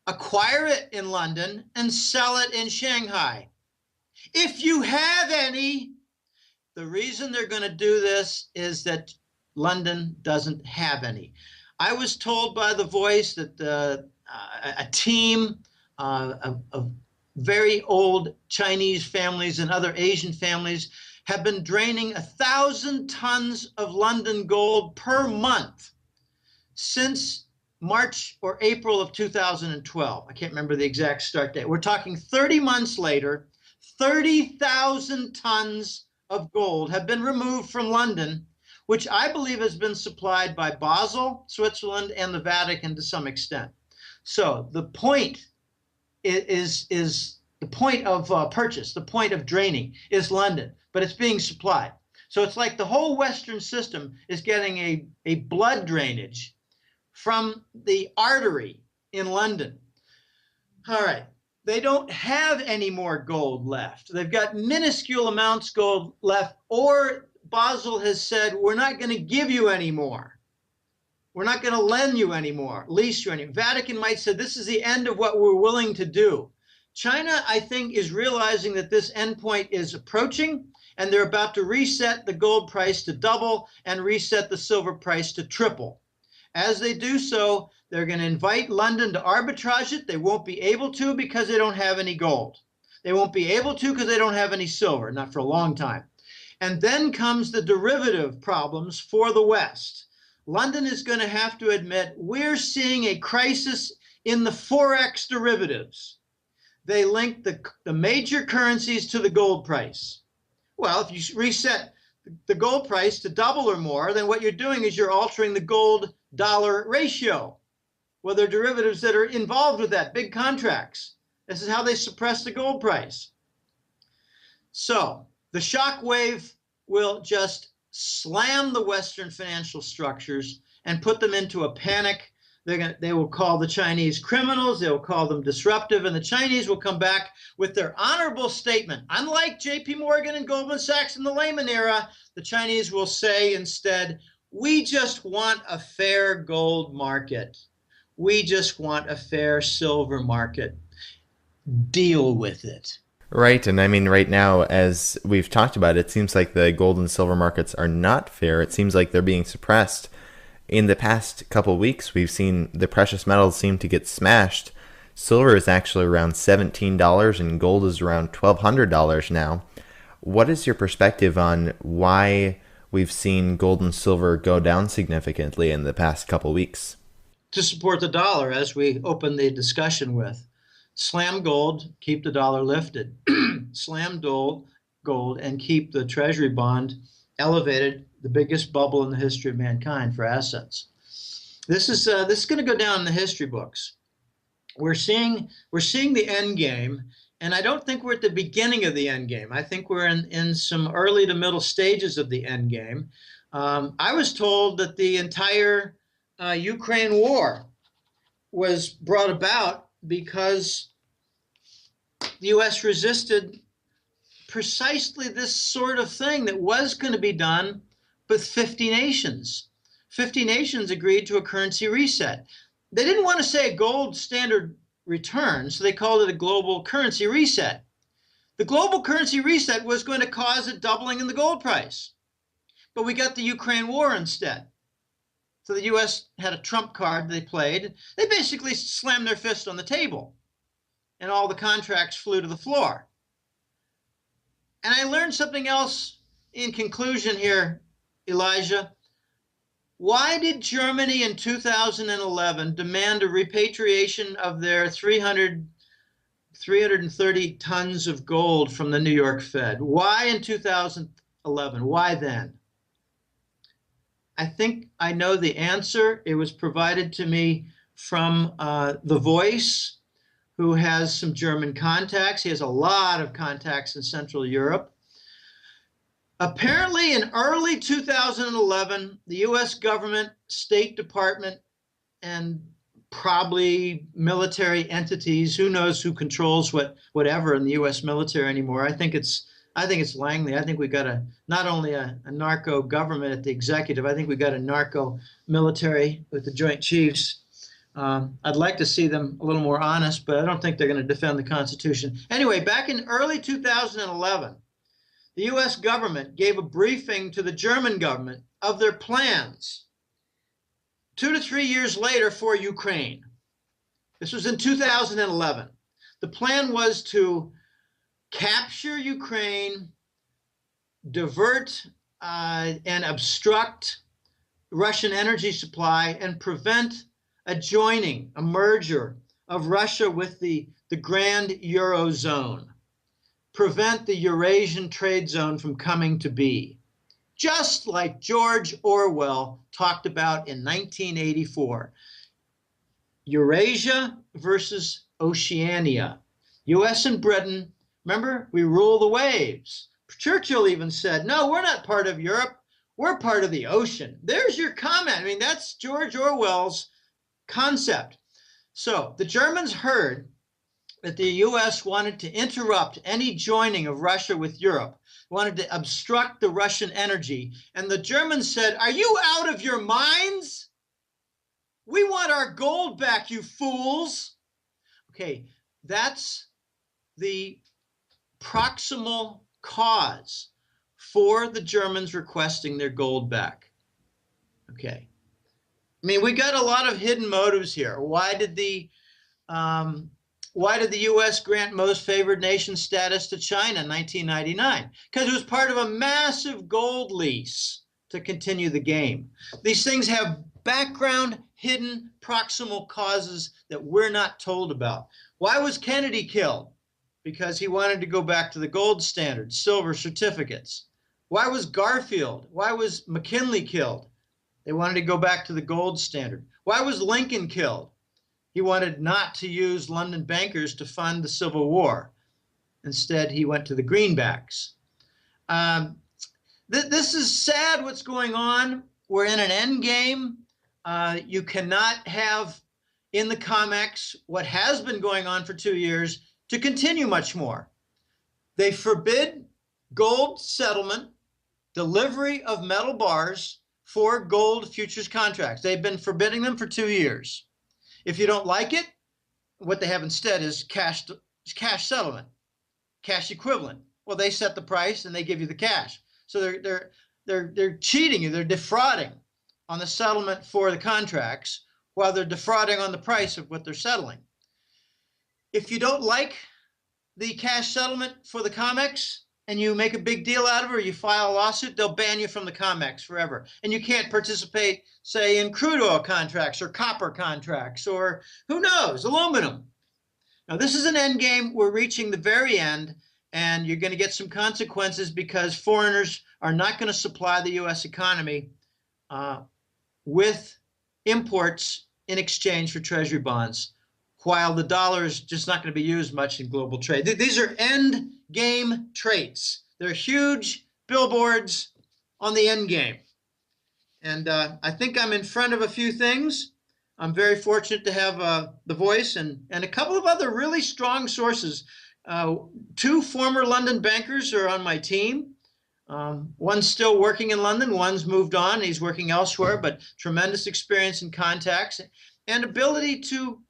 acquire it in London, and sell it in Shanghai. If you have any. The reason they're going to do this is that London doesn't have any. I was told by the Voice that a team of very old Chinese families and other Asian families have been draining 1,000 tons of London gold per month since March or April of 2012. I can't remember the exact start date. We're talking 30 months later, 30,000 tons of gold have been removed from London, which I believe has been supplied by Basel, Switzerland, and the Vatican to some extent. So the point is the point of purchase, the point of draining is London, but it's being supplied. So it's like the whole Western system is getting a blood drainage from the artery in London. All right. They don't have any more gold left. They've got minuscule amounts gold left, or Basel has said, we're not going to give you any more. We're not going to lend you any more, lease you any. Vatican might say, this is the end of what we're willing to do. China, I think, is realizing that this endpoint is approaching, and they're about to reset the gold price to double and reset the silver price to triple. As they do so, they're going to invite London to arbitrage it. They won't be able to because they don't have any gold. They won't be able to because they don't have any silver, not for a long time. And then comes the derivative problems for the West. London is going to have to admit we're seeing a crisis in the Forex derivatives. They link the major currencies to the gold price. Well, if you reset the gold price to double or more, then what you're doing is you're altering the gold-dollar ratio. Well, there are derivatives that are involved with that, big contracts. This is how they suppress the gold price. So the shock wave will just slam the Western financial structures and put them into a panic. They will call the Chinese criminals. They will call them disruptive. And the Chinese will come back with their honorable statement. Unlike JP Morgan and Goldman Sachs in the Lehman era, the Chinese will say instead, we just want a fair gold market. We just want a fair silver market. Deal with it. Right. And I mean, right now, as we've talked about, it seems like the gold and silver markets are not fair. It seems like they're being suppressed. In the past couple weeks, we've seen the precious metals seem to get smashed. Silver is actually around $17 and gold is around $1,200 now. What is your perspective on why we've seen gold and silver go down significantly in the past couple weeks? To support the dollar, as we opened the discussion with. Slam gold, keep the dollar lifted. Slam gold, and keep the treasury bond elevated, the biggest bubble in the history of mankind for assets. This is going to go down in the history books. We're seeing the end game, and I don't think we're at the beginning of the end game. I think we're in some early to middle stages of the end game. I was told that the entire Ukraine war was brought about because the U.S. resisted precisely this sort of thing that was going to be done with 50 nations. 50 nations agreed to a currency reset. They didn't want to say a gold standard return, so they called it a global currency reset. The global currency reset was going to cause a doubling in the gold price, but we got the Ukraine war instead. So the U.S. had a trump card they played. They basically slammed their fist on the table, and all the contracts flew to the floor. And I learned something else in conclusion here, Elijah. Why did Germany in 2011 demand a repatriation of their 330 tons of gold from the New York Fed? Why in 2011? Why then? I think I know the answer. It was provided to me from The Voice, who has some German contacts. He has a lot of contacts in Central Europe. Apparently, in early 2011, the U.S. government, State Department, and probably military entities, who knows who controls whatever in the U.S. military anymore. I think it's Langley. I think we've got not only a narco government at the executive, I think we've got a narco military with the Joint Chiefs. I'd like to see them a little more honest, but I don't think they're going to defend the Constitution. Anyway, back in early 2011, the U.S. government gave a briefing to the German government of their plans 2 to 3 years later for Ukraine. This was in 2011. The plan was to capture Ukraine, divert and obstruct Russian energy supply, and prevent a joining, a merger of Russia with the grand Eurozone. Prevent the Eurasian trade zone from coming to be, just like George Orwell talked about in 1984. Eurasia versus Oceania. U.S. and Britain, remember, we rule the waves. Churchill even said, no, we're not part of Europe. We're part of the ocean. There's your comment. I mean, that's George Orwell's concept. So the Germans heard that the U.S. wanted to interrupt any joining of Russia with Europe, wanted to obstruct the Russian energy. And the Germans said, are you out of your minds? We want our gold back, you fools. Okay, that's the proximal cause for the Germans requesting their gold back. Okay. I mean, we got a lot of hidden motives here. Why did the U.S. grant most favored nation status to China in 1999? Because it was part of a massive gold lease to continue the game. These things have background, hidden, proximal causes that we're not told about. Why was Kennedy killed? Because he wanted to go back to the gold standard, silver certificates. Why was Garfield? Why was McKinley killed? They wanted to go back to the gold standard. Why was Lincoln killed? He wanted not to use London bankers to fund the Civil War. Instead, he went to the greenbacks. This is sad what's going on. We're in an end game. You cannot have in the COMEX what has been going on for 2 years to continue much more. They forbid gold settlement, delivery of metal bars for gold futures contracts. They've been forbidding them for 2 years. If you don't like it, what they have instead is cash settlement, cash equivalent. Well, they set the price and they give you the cash. So they're cheating you, they're defrauding. on the settlement for the contracts while they're defrauding on the price of what they're settling. If you don't like the cash settlement for the COMEX and you make a big deal out of it or you file a lawsuit, they'll ban you from the COMEX forever. And you can't participate, say, in crude oil contracts or copper contracts or, who knows, aluminum. Now, this is an end game. We're reaching the very end, and you're going to get some consequences because foreigners are not going to supply the U.S. economy with imports in exchange for treasury bonds, while the dollar is just not going to be used much in global trade. These are end game traits. They're huge billboards on the end game. And I think I'm in front of a few things. I'm very fortunate to have The Voice and a couple of other really strong sources. Two former London bankers are on my team. One's still working in London, one's moved on, he's working elsewhere, but tremendous experience and contacts and ability to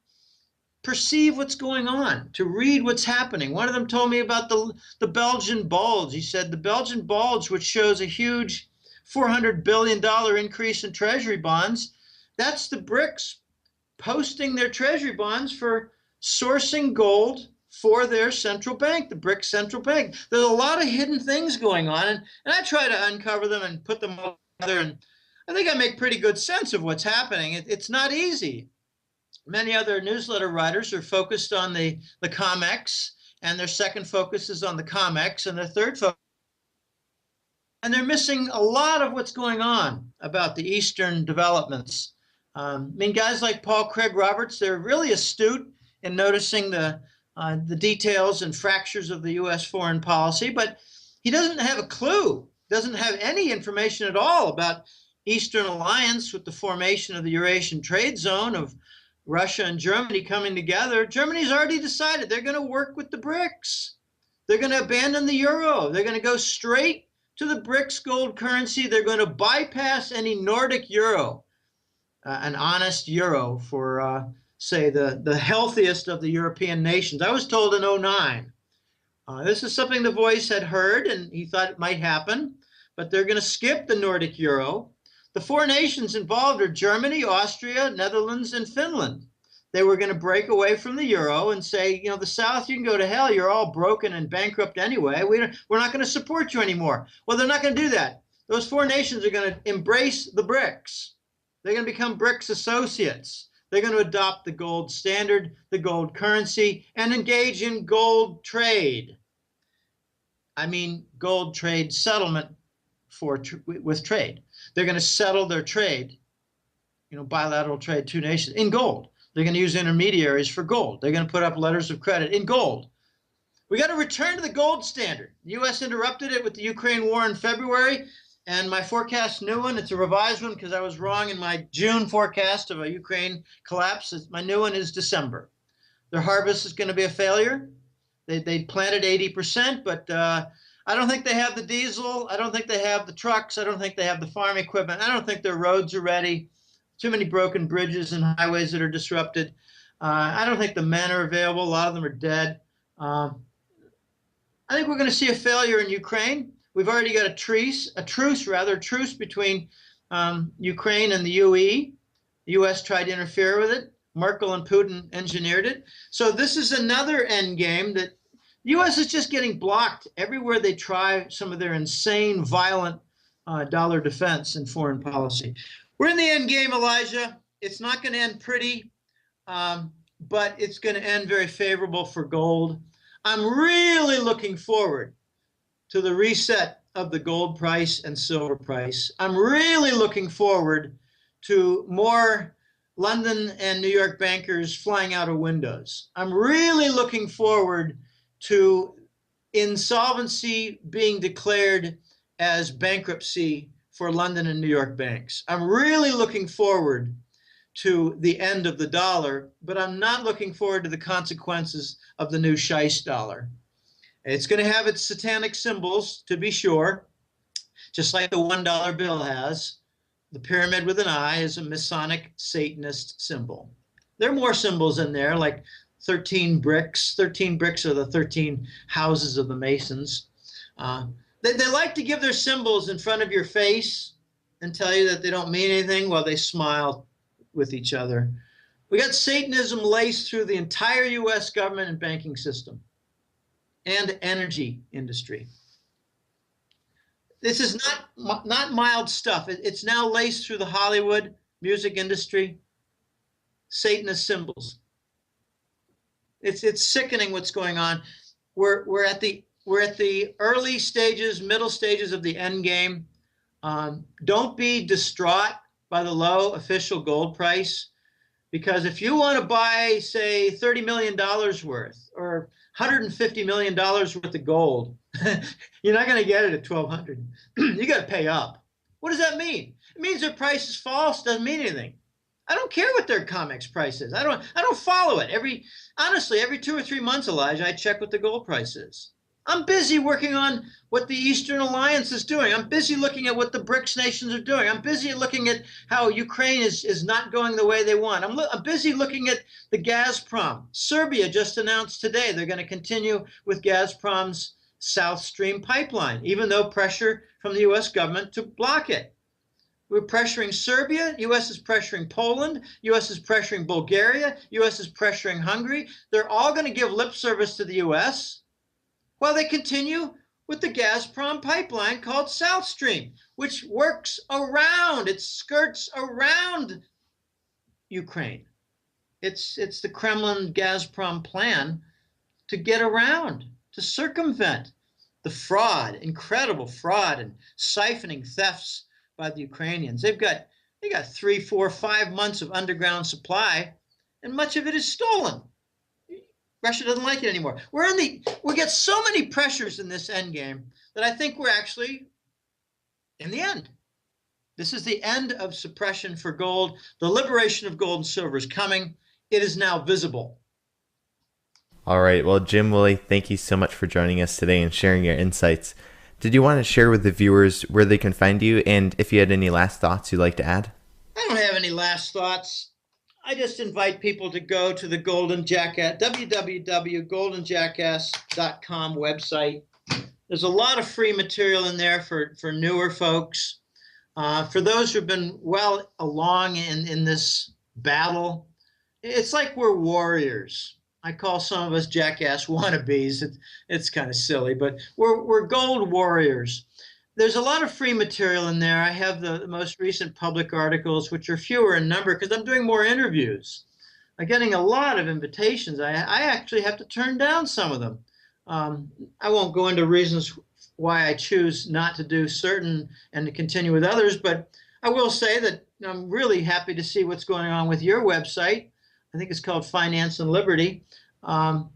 perceive what's going on, to read what's happening. One of them told me about the Belgian bulge. He said the Belgian bulge, which shows a huge $400 billion increase in treasury bonds, that's the BRICS posting their treasury bonds for sourcing gold for their central bank, the BRICS central bank. There's a lot of hidden things going on, and I try to uncover them and put them all together, and I think I make pretty good sense of what's happening. It's not easy. Many other newsletter writers are focused on the COMEX, and their second focus is on the COMEX, and their third focus, and they're missing a lot of what's going on about the Eastern developments. I mean, guys like Paul Craig Roberts, they're really astute in noticing the details and fractures of the U.S. foreign policy, but he doesn't have a clue, doesn't have any information at all about Eastern alliance with the formation of the Eurasian trade zone of Russia and Germany coming together. Germany's already decided they're going to work with the BRICS. They're going to abandon the euro. They're going to go straight to the BRICS gold currency. They're going to bypass any Nordic euro, an honest euro for, say, the healthiest of the European nations. I was told in 2009. This is something The Voice had heard, and he thought it might happen, but they're going to skip the Nordic euro. The four nations involved are Germany, Austria, Netherlands, and Finland. They were going to break away from the euro and say, you know, the South, you can go to hell. You're all broken and bankrupt anyway. We're not going to support you anymore. Well, they're not going to do that. Those four nations are going to embrace the BRICS. They're going to become BRICS associates. They're going to adopt the gold standard, the gold currency, and engage in gold trade. I mean, gold trade settlement with trade. They're going to settle their trade, you know, bilateral trade, two nations, in gold. They're going to use intermediaries for gold. They're going to put up letters of credit in gold. We got to return to the gold standard. The U.S. interrupted it with the Ukraine war in February, and my forecast, new one, it's a revised one because I was wrong in my June forecast of a Ukraine collapse. My new one is December. Their harvest is going to be a failure. They planted 80%, but I don't think they have the diesel. I don't think they have the trucks. I don't think they have the farm equipment. I don't think their roads are ready. Too many broken bridges and highways that are disrupted. I don't think the men are available. A lot of them are dead. I think we're going to see a failure in Ukraine. We've already got a truce between Ukraine and the UE. The U.S. tried to interfere with it. Merkel and Putin engineered it. So this is another end game that the U.S. is just getting blocked everywhere they try some of their insane, violent dollar defense and foreign policy. We're in the end game, Elijah. It's not going to end pretty, but it's going to end very favorable for gold. I'm really looking forward to the reset of the gold price and silver price. I'm really looking forward to more London and New York bankers flying out of windows. I'm really looking forward to insolvency being declared as bankruptcy for London and New York banks. I'm really looking forward to the end of the dollar, but I'm not looking forward to the consequences of the new Scheist dollar. It's going to have its satanic symbols, to be sure, just like the $1 bill has. The pyramid with an eye is a Masonic Satanist symbol. There are more symbols in there, like 13 bricks. 13 bricks are the 13 houses of the Masons. They like to give their symbols in front of your face and tell you that they don't mean anything while they smile with each other. We got Satanism laced through the entire U.S. government and banking system and energy industry. This is not mild stuff. It's now laced through the Hollywood music industry, Satanist symbols. It's sickening what's going on. We're at the early stages, middle stages of the end game. Don't be distraught by the low official gold price, because if you want to buy, say, $30 million worth or $150 million worth of gold, you're not going to get it at 1,200. You got to pay up. What does that mean? It means their price is false. Doesn't mean anything. I don't care what their COMEX price is. I don't follow it. Honestly, every 2 or 3 months, Elijah, I check what the gold price is. I'm busy working on what the Eastern Alliance is doing. I'm busy looking at what the BRICS nations are doing. I'm busy looking at how Ukraine is not going the way they want. I'm busy looking at the Gazprom. Serbia just announced today they're going to continue with Gazprom's South Stream pipeline, even though pressure from the U.S. government to block it. We're pressuring Serbia. U.S. is pressuring Poland. U.S. is pressuring Bulgaria. U.S. is pressuring Hungary. They're all going to give lip service to the U.S. while they continue with the Gazprom pipeline called South Stream, which works around, it skirts around Ukraine. It's the Kremlin Gazprom plan to get around, to circumvent the fraud, incredible fraud and siphoning thefts by the Ukrainians. They got 3, 4, 5 months of underground supply, and much of it is stolen. Russia doesn't like it anymore. We get so many pressures in this end game that I think we're actually in the end. This is the end of suppression for gold. The liberation of gold and silver is coming. It is now visible. All right. Well, Jim, Willie, thank you so much for joining us today and sharing your insights. Did you want to share with the viewers where they can find you, and if you had any last thoughts you'd like to add? I don't have any last thoughts. I just invite people to go to the Golden Jackass, www.goldenjackass.com website. There's a lot of free material in there for newer folks. For those who've been well along in this battle, it's like we're warriors. I call some of us jackass wannabes. It's kind of silly, but we're gold warriors. There's a lot of free material in there. I have the most recent public articles, which are fewer in number because I'm doing more interviews. I'm getting a lot of invitations. I actually have to turn down some of them. I won't go into reasons why I choose not to do certain and to continue with others, but I will say that I'm really happy to see what's going on with your website. I think it's called Finance and Liberty. I'm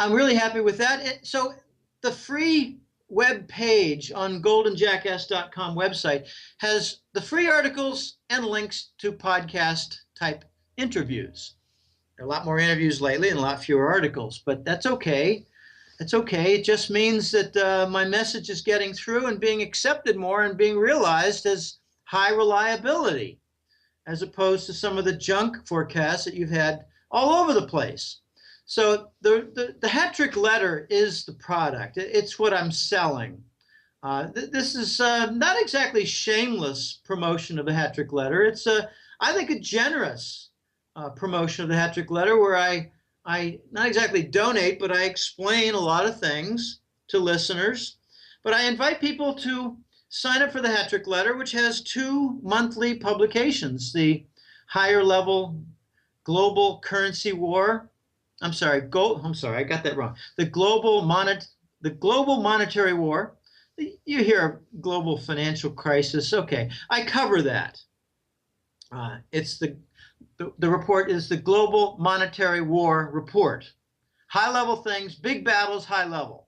really happy with that. So the free web page on goldenjackass.com website has the free articles and links to podcast type interviews. There are a lot more interviews lately and a lot fewer articles, but that's okay. It's okay. It just means that my message is getting through and being accepted more and being realized as high reliability, as opposed to some of the junk forecasts that you've had all over the place. So the hat trick letter is the product. It's what I'm selling. This is not exactly shameless promotion of the hat trick letter. It's I think a generous promotion of the hat trick letter, where I not exactly donate, but I explain a lot of things to listeners. But I invite people to sign up for the hat trick letter, which has 2 monthly publications: the higher level global currency war. I got that wrong. The global monetary war. You hear global financial crisis. Okay, I cover that. It's the report is the Global Monetary War report. High level things, big battles, high level.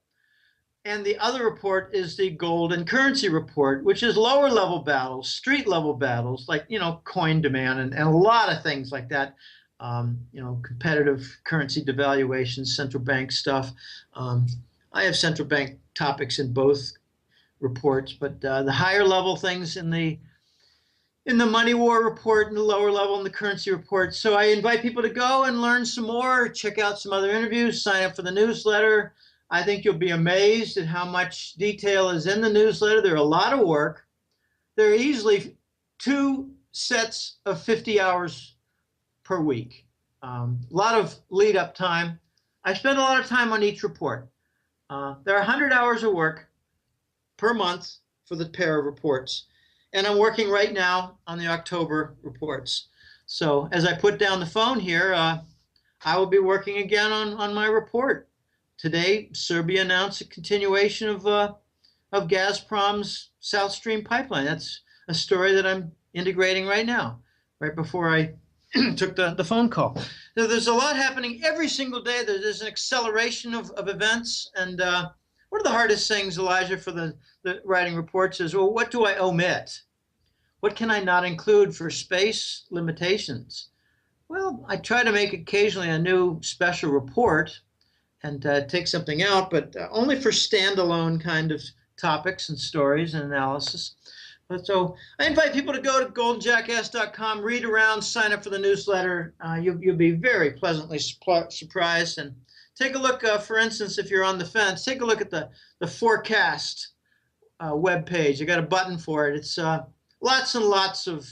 And the other report is the gold and currency report, which is lower level battles, street level battles, like, coin demand and a lot of things like that. Competitive currency devaluation, central bank stuff. I have central bank topics in both reports, but the higher level things in the money war report and the lower level in the currency report. So I invite people to go and learn some more, check out some other interviews, sign up for the newsletter. I think you'll be amazed at how much detail is in the newsletter. They're a lot of work. They're easily 2 sets of 50 hours per week. A lot of lead up time. I spend a lot of time on each report. There are 100 hours of work per month for the pair of reports. And I'm working right now on the October reports. So as I put down the phone here, I will be working again on my report. Today, Serbia announced a continuation of Gazprom's South Stream pipeline. That's a story that I'm integrating right now, right before I took the phone call. So there's a lot happening every single day. There's an acceleration of events. And one of the hardest things, Elijah, for the writing reports is, well, what do I omit? What can I not include for space limitations? Well, I try to make occasionally a new special report and take something out, but only for standalone kind of topics and stories and analysis. So I invite people to go to goldjackass.com, read around, sign up for the newsletter. You'll be very pleasantly surprised. And take a look, for instance, if you're on the fence, take a look at the forecast web page. I got a button for it. It's lots and lots of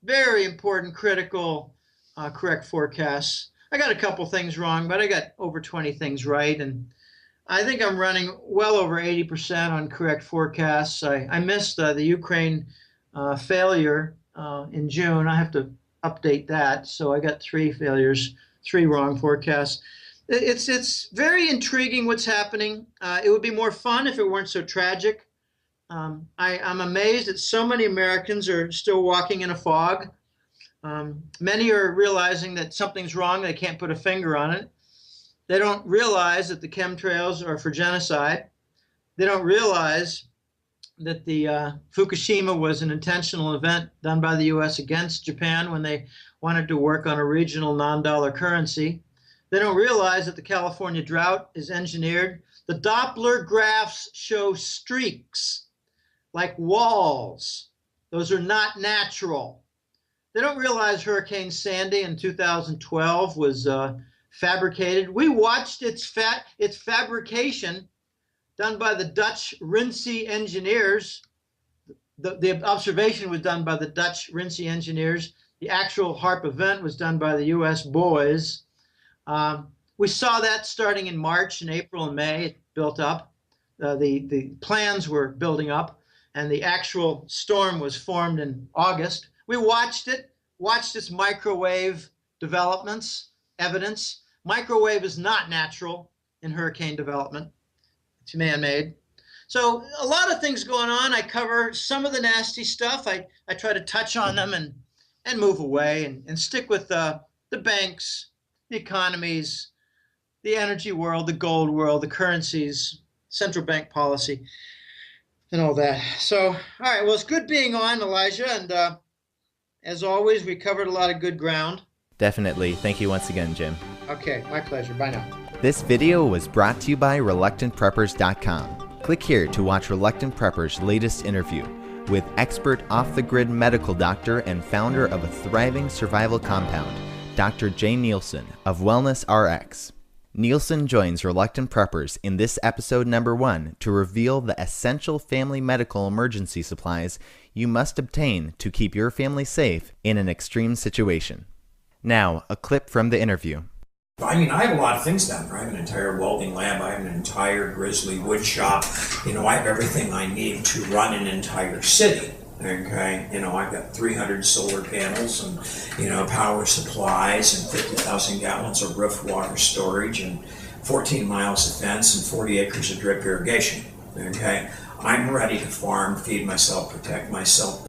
very important, critical, correct forecasts. I got a couple things wrong, but I got over 20 things right. And I think I'm running well over 80% on correct forecasts. I missed the Ukraine failure in June. I have to update that. So I got 3 failures, 3 wrong forecasts. It's very intriguing what's happening. It would be more fun if it weren't so tragic. I'm amazed that so many Americans are still walking in a fog. Many are realizing that something's wrong. They can't put a finger on it. They don't realize that the chemtrails are for genocide. They don't realize that the Fukushima was an intentional event done by the U.S. against Japan when they wanted to work on a regional non-dollar currency. They don't realize that the California drought is engineered. The Doppler graphs show streaks like walls. Those are not natural. They don't realize Hurricane Sandy in 2012 was fabricated. We watched its fabrication done by the Dutch Rinse engineers. The observation was done by the Dutch Rinse engineers. The actual HARP event was done by the U.S. boys. We saw that starting in March and April and May. It built up. The plans were building up, and the actual storm was formed in August. We watched its microwave developments, evidence. Microwave is not natural in hurricane development. It's man-made. So a lot of things going on. I cover some of the nasty stuff. I try to touch on them and move away and stick with the banks, the economies, the energy world, the gold world, the currencies, central bank policy, and all that. So, all right, well, it's good being on, Elijah, and as always, we covered a lot of good ground. Definitely. Thank you once again, Jim. Okay, my pleasure. Bye now. This video was brought to you by ReluctantPreppers.com. Click here to watch Reluctant Prepper's latest interview with expert off-the-grid medical doctor and founder of a thriving survival compound, Dr. Jay Nielsen of Wellness RX. Nielsen joins Reluctant Preppers in this episode number 1 to reveal the essential family medical emergency supplies you must obtain to keep your family safe in an extreme situation. Now, a clip from the interview. I mean, I have a lot of things down there. I have an entire welding lab. I have an entire grizzly wood shop. I have everything I need to run an entire city. Okay, I've got 300 solar panels and, power supplies and 50,000 gallons of roof water storage and 14 miles of fence and 40 acres of drip irrigation. Okay, I'm ready to farm, feed myself, protect myself,